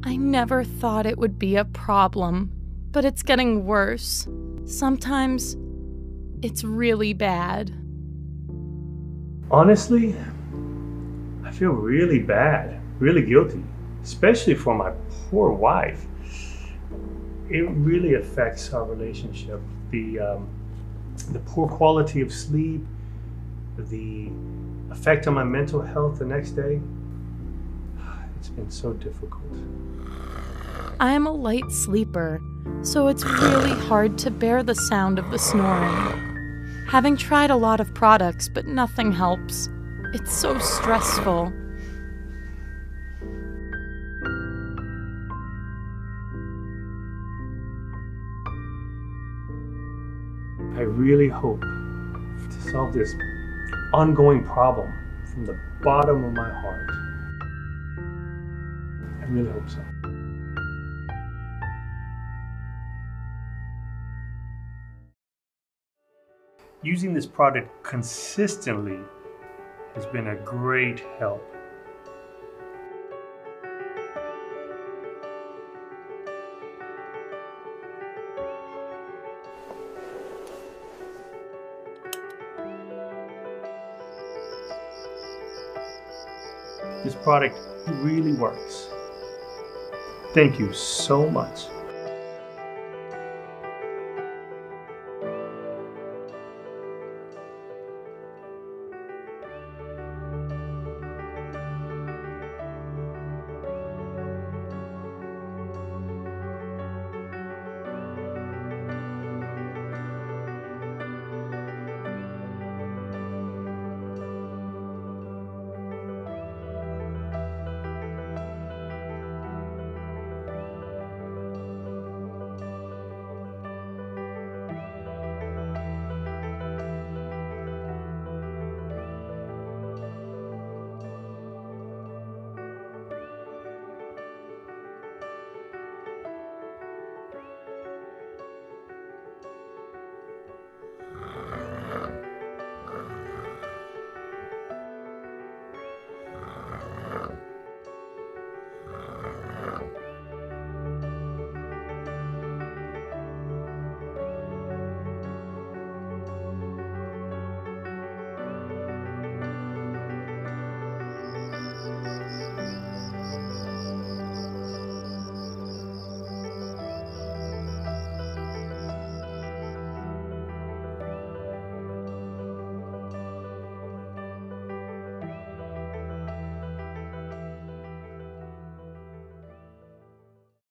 I never thought it would be a problem, but it's getting worse. Sometimes it's really bad. Honestly, I feel really bad, really guilty, especially for my poor wife. It really affects our relationship. The poor quality of sleep, the effect on my mental health the next day. It's been so difficult. I am a light sleeper, so it's really hard to bear the sound of the snoring. Having tried a lot of products, but nothing helps. It's so stressful. I really hope to solve this ongoing problem from the bottom of my heart. I really hope so. Using this product consistently has been a great help. This product really works. Thank you so much.